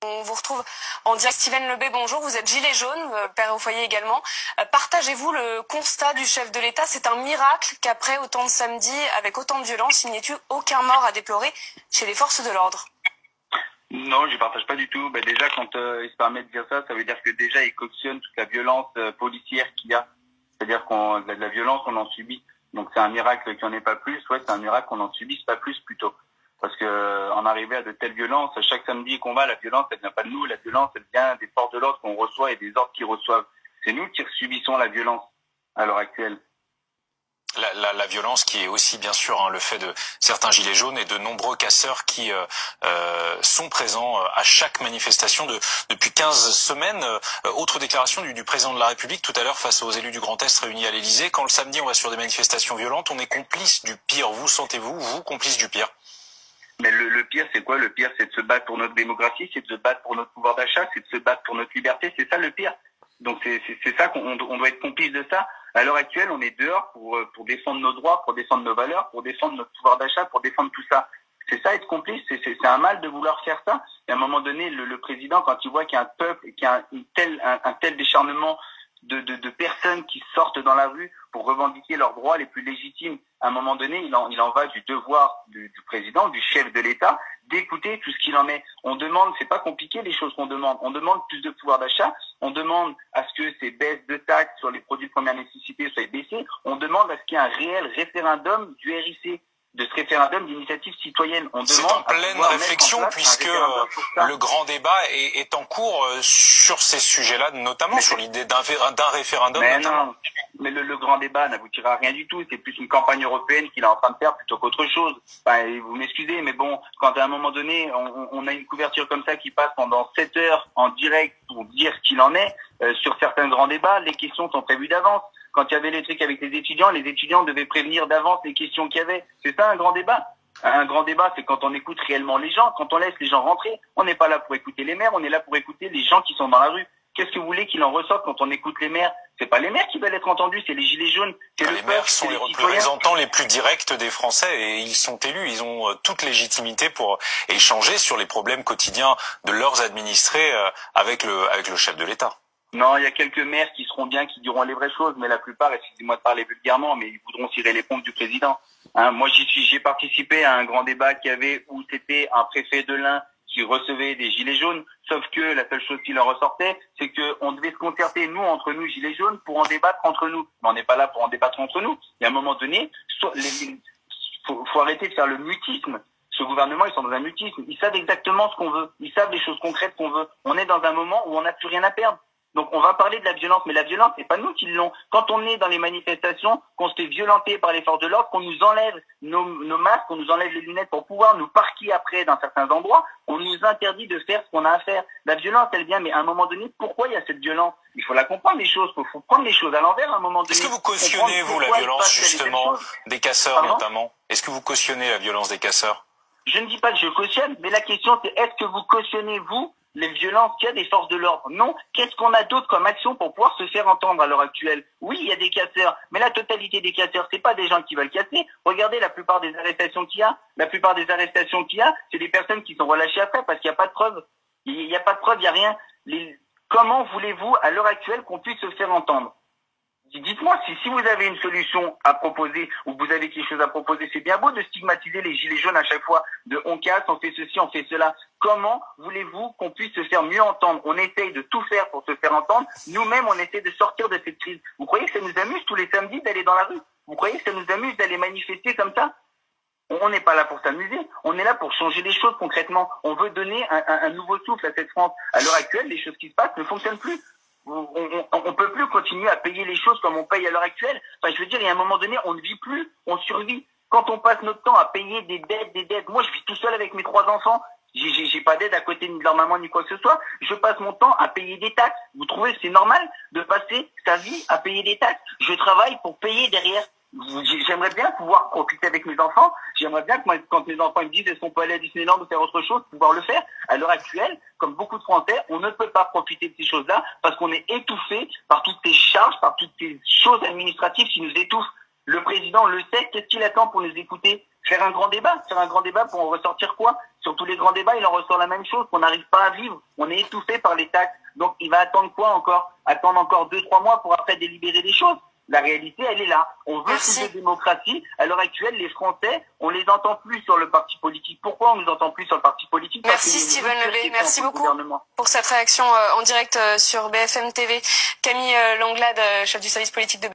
On vous retrouve en direct. Steven Lebé, bonjour. Vous êtes gilet jaune, père au foyer également. Partagez-vous le constat du chef de l'État? C'est un miracle qu'après autant de samedis, avec autant de violence, il n'y ait eu aucun mort à déplorer chez les forces de l'ordre. Non, je partage pas du tout. Déjà, quand il se permet de dire ça, ça veut dire que déjà, il cautionne toute la violence policière qu'il y a. C'est-à-dire qu'on de la violence, on en subit. Donc, c'est un miracle qu'il n'y en ait pas plus. Ouais, c'est un miracle qu'on en subisse pas plus, plutôt. Parce que en arriver à de telles violences, chaque samedi qu'on va, la violence, elle vient pas de nous. La violence, elle vient des forces de l'ordre qu'on reçoit et des ordres qu'ils reçoivent. C'est nous qui subissons la violence à l'heure actuelle. La violence qui est aussi bien sûr le fait de certains gilets jaunes et de nombreux casseurs qui sont présents à chaque manifestation depuis 15 semaines. Autre déclaration du président de la République tout à l'heure face aux élus du Grand Est réunis à l'Élysée. Quand le samedi on va sur des manifestations violentes, on est complice du pire. Vous sentez-vous, vous, complice du pire? Mais le pire, c'est quoi? Le pire, c'est de se battre pour notre démocratie, c'est de se battre pour notre pouvoir d'achat, c'est de se battre pour notre liberté. C'est ça le pire. Donc c'est ça qu'on doit être complice de ça. À l'heure actuelle, on est dehors pour défendre nos droits, pour défendre nos valeurs, pour défendre notre pouvoir d'achat, pour défendre tout ça. C'est ça être complice. C'est un mal de vouloir faire ça. Et à un moment donné, le président, quand il voit qu'il y a un peuple et qu'il y a un tel décharnement de personnes qui sortent dans la rue pour revendiquer leurs droits les plus légitimes, à un moment donné, il en va du devoir du président, du chef de l'État, d'écouter tout ce qu'il en est. On demande, c'est pas compliqué les choses qu'on demande. On demande plus de pouvoir d'achat. On demande à ce que ces baisses de taxes sur les produits de première nécessité soient baissées. On demande à ce qu'il y ait un réel référendum du RIC, de ce référendum d'initiative citoyenne. C'est en pleine réflexion puisque le grand débat est en cours sur ces sujets-là, notamment sur l'idée d'un référendum. Mais non, mais le grand débat n'aboutira à rien du tout. C'est plus une campagne européenne qu'il est en train de faire plutôt qu'autre chose. Enfin, vous m'excusez, mais bon, quand à un moment donné, on a une couverture comme ça qui passe pendant 7 heures en direct pour dire ce qu'il en est, sur certains grands débats, les questions sont prévues d'avance. Quand il y avait les trucs avec les étudiants devaient prévenir d'avance les questions qu'il y avait. C'est ça un grand débat. Un grand débat, c'est quand on écoute réellement les gens, quand on laisse les gens rentrer. On n'est pas là pour écouter les maires, on est là pour écouter les gens qui sont dans la rue. Qu'est-ce que vous voulez qu'il en ressorte quand on écoute les maires? C'est pas les maires qui veulent être entendus, c'est les gilets jaunes. Les maires sont les représentants les plus directs des Français et ils sont élus. Ils ont toute légitimité pour échanger sur les problèmes quotidiens de leurs administrés avec le chef de l'État. Non, il y a quelques maires qui seront bien, qui diront les vraies choses, mais la plupart, excusez-moi de parler vulgairement, mais ils voudront tirer les pompes du président. Moi, j'ai participé à un grand débat où c'était un préfet de l'Ain qui recevait des gilets jaunes, sauf que la seule chose qui leur ressortait, c'est que on devait se concerter, nous, entre nous, gilets jaunes, pour en débattre entre nous. Mais on n'est pas là pour en débattre entre nous. Et à un moment donné, faut arrêter de faire le mutisme. Ce gouvernement, ils sont dans un mutisme. Ils savent exactement ce qu'on veut. Ils savent les choses concrètes qu'on veut. On est dans un moment où on n'a plus rien à perdre. Donc on va parler de la violence, mais la violence, c'est pas nous qui l'ont. Quand on est dans les manifestations, qu'on se fait violenter par les forces de l'ordre, qu'on nous enlève nos masques, qu'on nous enlève les lunettes pour pouvoir nous parquer après dans certains endroits, on nous interdit de faire ce qu'on a à faire. La violence, elle vient, mais à un moment donné, pourquoi il y a cette violence? Il faut la comprendre, les choses. Il faut prendre les choses à l'envers à un moment donné. Est-ce que vous cautionnez, vous, la violence, justement, des casseurs, notamment? Est-ce que vous cautionnez la violence des casseurs? Je ne dis pas que je cautionne, mais la question, c'est est-ce que vous cautionnez, vous, les violences qu'il y a des forces de l'ordre? Non. Qu'est-ce qu'on a d'autre comme action pour pouvoir se faire entendre à l'heure actuelle? Oui, il y a des casseurs, mais la totalité des casseurs, c'est pas des gens qui veulent casser. Regardez la plupart des arrestations qu'il y a. La plupart des arrestations qu'il y a, c'est des personnes qui sont relâchées après parce qu'il n'y a pas de preuves. Il n'y a pas de preuves, il n'y a rien. Comment voulez-vous, à l'heure actuelle, qu'on puisse se faire entendre? Dites-moi, si vous avez une solution à proposer ou vous avez quelque chose à proposer, c'est bien beau de stigmatiser les gilets jaunes à chaque fois, de on casse, on fait ceci, on fait cela. Comment voulez-vous qu'on puisse se faire mieux entendre? On essaye de tout faire pour se faire entendre. Nous-mêmes, on essaie de sortir de cette crise. Vous croyez que ça nous amuse tous les samedis d'aller dans la rue? Vous croyez que ça nous amuse d'aller manifester comme ça? On n'est pas là pour s'amuser, on est là pour changer les choses concrètement. On veut donner un nouveau souffle à cette France. À l'heure actuelle, les choses qui se passent ne fonctionnent plus. On peut plus continuer à payer les choses comme on paye à l'heure actuelle. Enfin, je veux dire, il y a un moment donné, on ne vit plus, on survit. Quand on passe notre temps à payer des dettes, moi je vis tout seul avec mes 3 enfants, j'ai pas d'aide à côté ni de leur maman ni quoi que ce soit, je passe mon temps à payer des taxes. Vous trouvez que c'est normal de passer sa vie à payer des taxes? Je travaille pour payer derrière. J'aimerais bien pouvoir profiter avec mes enfants. J'aimerais bien que quand mes enfants me disent est-ce qu'on peut aller à Disneyland ou faire autre chose, pouvoir le faire. À l'heure actuelle, comme beaucoup de Français, on ne peut pas profiter de ces choses-là parce qu'on est étouffé par toutes ces charges, par toutes ces choses administratives qui nous étouffent. Le président le sait. Qu'est-ce qu'il attend pour nous écouter? Faire un grand débat pour en ressortir quoi? Sur tous les grands débats, il en ressort la même chose, qu'on n'arrive pas à vivre. On est étouffé par les taxes. Donc, il va attendre quoi encore? Attendre encore 2-3 mois pour après délibérer des choses. La réalité, elle est là. On veut plus de démocratie. À l'heure actuelle, les Français, on les entend plus sur le parti politique. Pourquoi on nous entend plus sur le parti politique? Merci Steven Lebet, merci beaucoup pour cette réaction en direct sur BFM TV. Camille Langlade, chef du service politique de